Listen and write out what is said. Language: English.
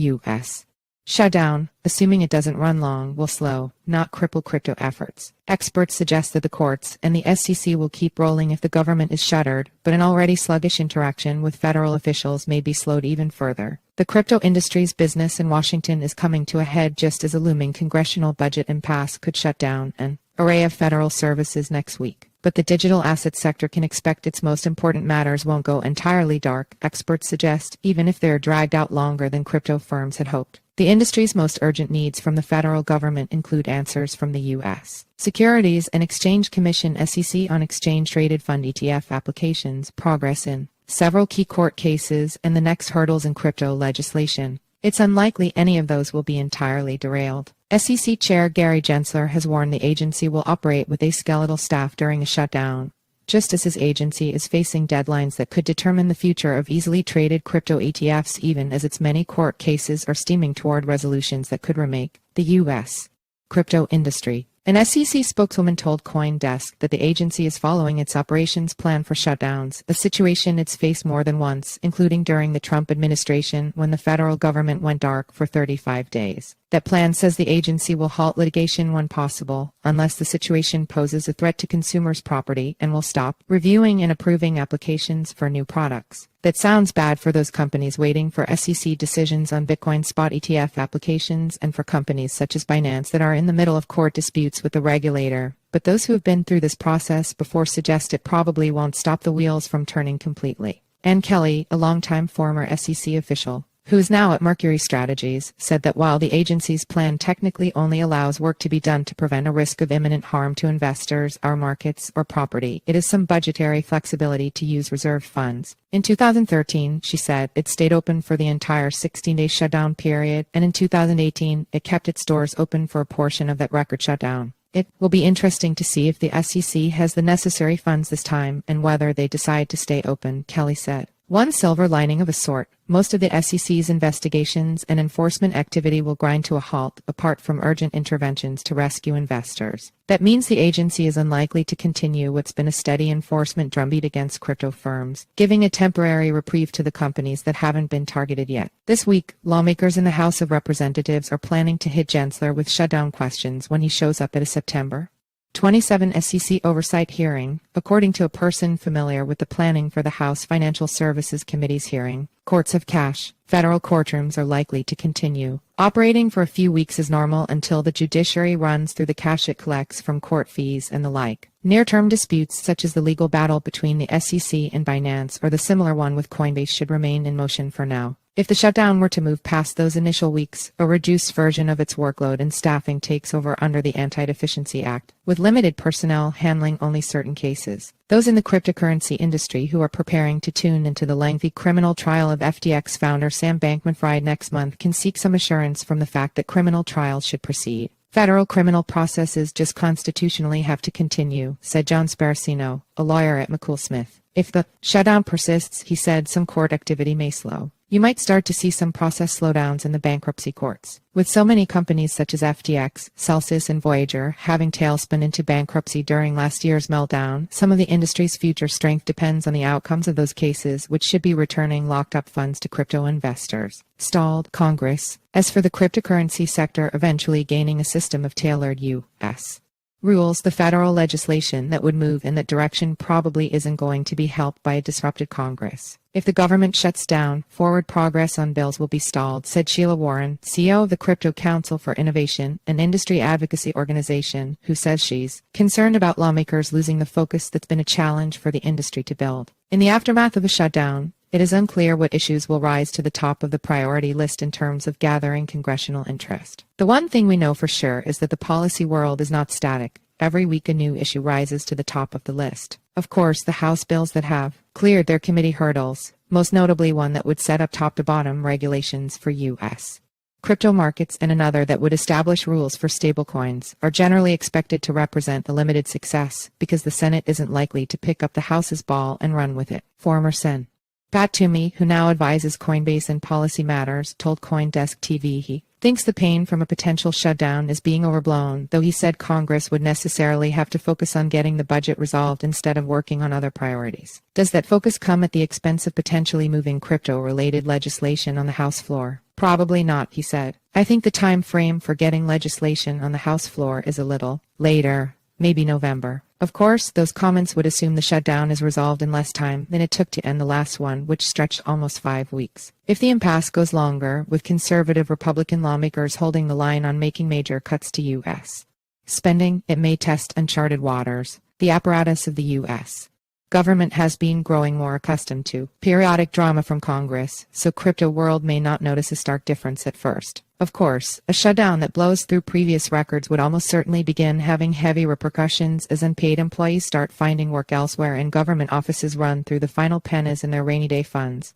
U.S. Shutdown, assuming it doesn't run long, will slow, not cripple crypto efforts. Experts suggest that the courts and the SEC will keep rolling if the government is shuttered, but an already sluggish interaction with federal officials may be slowed even further. The crypto industry's business in Washington is coming to a head just as a looming congressional budget impasse could shut down an array of federal services next week. But the digital asset sector can expect its most important matters won't go entirely dark, experts suggest, even if they're dragged out longer than crypto firms had hoped. The industry's most urgent needs from the federal government include answers from the U.S. Securities and Exchange Commission (SEC) on exchange-traded fund ETF applications, progress in several key court cases, and the next hurdles in crypto legislation. It's unlikely any of those will be entirely derailed. SEC Chair Gary Gensler has warned the agency will operate with a skeletal staff during a shutdown, just as his agency is facing deadlines that could determine the future of easily traded crypto ETFs, even as its many court cases are steaming toward resolutions that could remake the U.S. crypto industry. An SEC spokeswoman told CoinDesk that the agency is following its operations plan for shutdowns, a situation it's faced more than once, including during the Trump administration when the federal government went dark for 35 days. That plan says the agency will halt litigation when possible, unless the situation poses a threat to consumers' property, and will stop reviewing and approving applications for new products. That sounds bad for those companies waiting for SEC decisions on Bitcoin spot ETF applications and for companies such as Binance that are in the middle of court disputes with the regulator. But those who have been through this process before suggest it probably won't stop the wheels from turning completely. Ann Kelly, a longtime former SEC official, who is now at Mercury Strategies, said that while the agency's plan technically only allows work to be done to prevent a risk of imminent harm to investors, our markets, or property, it has some budgetary flexibility to use reserved funds. In 2013, she said, it stayed open for the entire 16-day shutdown period, and in 2018, it kept its doors open for a portion of that record shutdown. It will be interesting to see if the SEC has the necessary funds this time and whether they decide to stay open, Kelly said. One silver lining of a sort, most of the SEC's investigations and enforcement activity will grind to a halt, apart from urgent interventions to rescue investors. That means the agency is unlikely to continue what's been a steady enforcement drumbeat against crypto firms, giving a temporary reprieve to the companies that haven't been targeted yet. This week, lawmakers in the House of Representatives are planning to hit Gensler with shutdown questions when he shows up at a September 27 SEC oversight hearing, according to a person familiar with the planning for the House Financial Services Committee's hearing. Courts have cash. Federal courtrooms are likely to continue operating for a few weeks as normal until the judiciary runs through the cash it collects from court fees and the like. Near-term disputes such as the legal battle between the SEC and Binance or the similar one with Coinbase should remain in motion for now. If the shutdown were to move past those initial weeks, a reduced version of its workload and staffing takes over under the Anti-Deficiency Act, with limited personnel handling only certain cases. Those in the cryptocurrency industry who are preparing to tune into the lengthy criminal trial of FTX founder Sam Bankman-Fried next month can seek some assurance from the fact that criminal trials should proceed. Federal criminal processes just constitutionally have to continue, said John Sparacino, a lawyer at McCool Smith. If the shutdown persists, he said, some court activity may slow. You might start to see some process slowdowns in the bankruptcy courts. With so many companies such as FTX, Celsius, and Voyager having tailspun into bankruptcy during last year's meltdown, some of the industry's future strength depends on the outcomes of those cases, which should be returning locked-up funds to crypto investors. Stalled Congress. As for the cryptocurrency sector eventually gaining a system of tailored U.S. rules, the federal legislation that would move in that direction probably isn't going to be helped by a disrupted Congress. If the government shuts down, forward progress on bills will be stalled, said Sheila Warren, CEO of the Crypto Council for Innovation, an industry advocacy organization, who says she's concerned about lawmakers losing the focus that's been a challenge for the industry to build. In the aftermath of a shutdown, it is unclear what issues will rise to the top of the priority list in terms of gathering congressional interest. The one thing we know for sure is that the policy world is not static. Every week a new issue rises to the top of the list. Of course, the House bills that have cleared their committee hurdles, most notably one that would set up top-to-bottom regulations for U.S. crypto markets and another that would establish rules for stablecoins, are generally expected to represent a limited success because the Senate isn't likely to pick up the House's ball and run with it. Former Sen. Pat Toomey, who now advises Coinbase in policy matters, told CoinDesk TV he thinks the pain from a potential shutdown is being overblown, though he said Congress would necessarily have to focus on getting the budget resolved instead of working on other priorities. Does that focus come at the expense of potentially moving crypto-related legislation on the House floor? Probably not, he said. I think the time frame for getting legislation on the House floor is a little later, maybe November. Of course, those comments would assume the shutdown is resolved in less time than it took to end the last one, which stretched almost 5 weeks. If the impasse goes longer, with conservative Republican lawmakers holding the line on making major cuts to U.S. spending, it may test uncharted waters. The apparatus of the U.S. government has been growing more accustomed to periodic drama from Congress, so crypto world may not notice a stark difference at first. Of course, a shutdown that blows through previous records would almost certainly begin having heavy repercussions as unpaid employees start finding work elsewhere and government offices run through the final pennies in their rainy day funds.